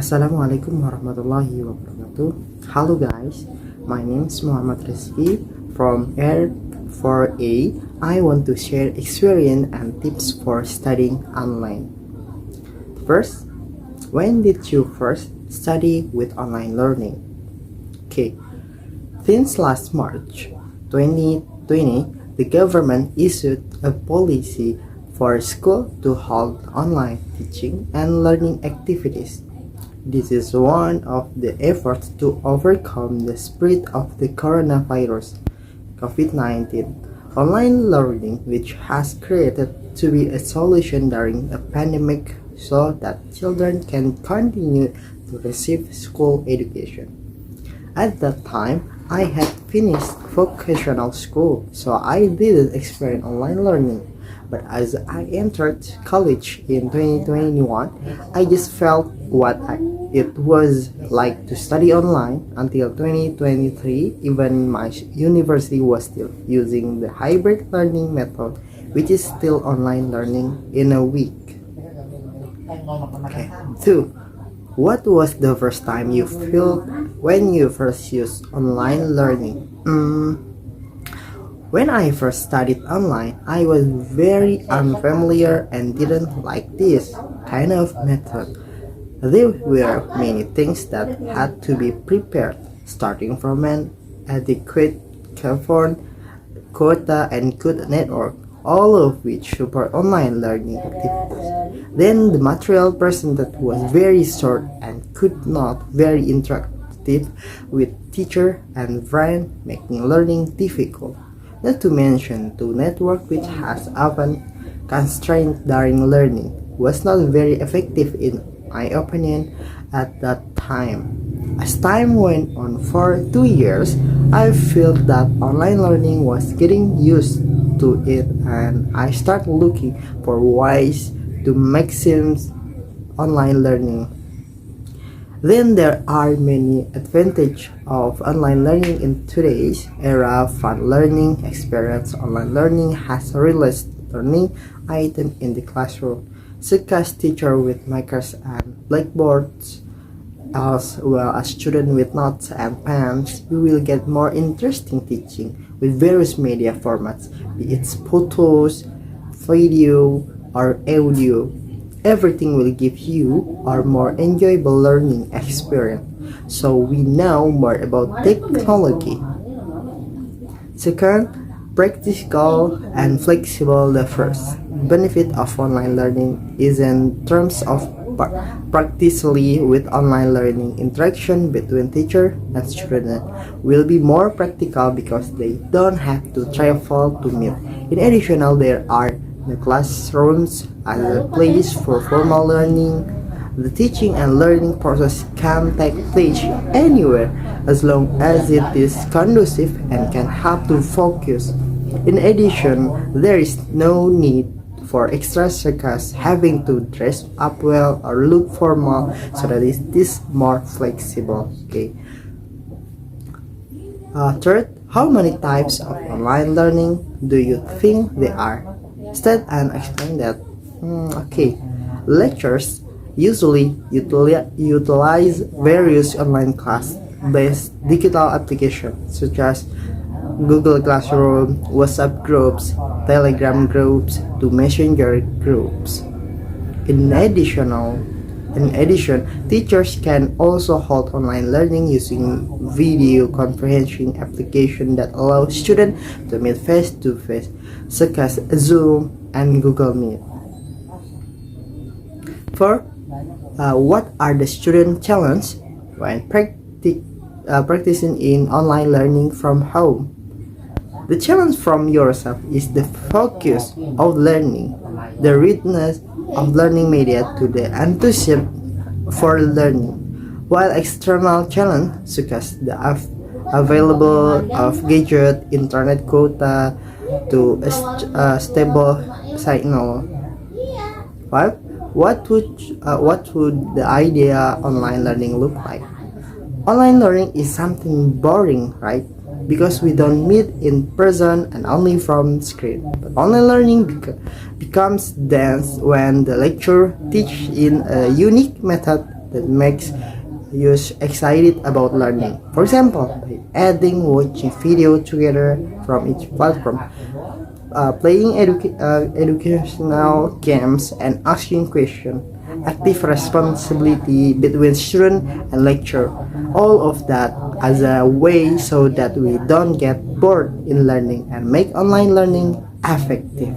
Assalamualaikum warahmatullahi wabarakatuh. Hello guys, my name is Muhamad Rizki from R4A. I want to share experience and tips for studying online. First, when did you first study with online learning? Okay, since last March 2020, the government issued a policy for school to hold online teaching and learning activities. This is one of the efforts to overcome the spread of the coronavirus, COVID-19. Online learning, which has created to be a solution during a pandemic so that children can continue to receive school education. At that time, I had finished vocational school, so I didn't experience online learning. But as I entered college in 2021, I just felt it was like to study online until 2023. Even my university was still using the hybrid learning method, which is still online learning in a week. Okay. 2. What was the first time you felt when you first used online learning? When I first studied online, I was very unfamiliar and didn't like this kind of method. There were many things that had to be prepared, starting from an adequate phone, quota, and good network, all of which support online learning activities. Then the material presented was very short and could not very interactive with teacher and friend, making learning difficult. Not to mention the network, which has often constrained during learning, was not very effective in my opinion at that time. As time went on for 2 years, I felt that online learning was getting used to it, and I started looking for ways to maximize online learning. Then there are many advantages of online learning in today's era. Fun learning experience. Online learning has realized learning item in the classroom, such as teacher with markers and blackboards, as well as student with notes and pens. You will get more interesting teaching with various media formats, be it photos, video, or audio. Everything will give you a more enjoyable learning experience. So we know more about technology. Second, practical and flexible. The first benefit of online learning is in terms of practically with online learning. Interaction between teacher and student will be more practical because they don't have to travel to meet. In addition, there are the classrooms as a place for formal learning. The teaching and learning process can take place anywhere as long as it is conducive and can help to focus. In addition, there is no need for extra such as having to dress up well or look formal, so that it is more flexible. Okay. Third, how many types of online learning do you think there are? State and explain that. Okay. Lectures usually utilize various online class-based digital applications such as Google Classroom, WhatsApp groups, Telegram groups, to Messenger groups. In addition, teachers can also hold online learning using video conferencing application that allow students to meet face-to-face, such as Zoom and Google Meet. Fourth, what are the student challenges when practicing in online learning from home? The challenge from yourself is the focus of learning, the richness of learning media to the enthusiasm for learning, while external challenges such as the available of gadget, internet quota, to a stable signal. 5. What would the idea online learning look like? Online learning is something boring, right? Because we don't meet in person and only from screen. But online learning becomes dense when the lecturer teach in a unique method that makes you excited about learning. For example, by adding watching video together from each platform, playing educational games, and asking questions, active responsibility between student and lecturer. All of that as a way so that we don't get bored in learning and make online learning effective.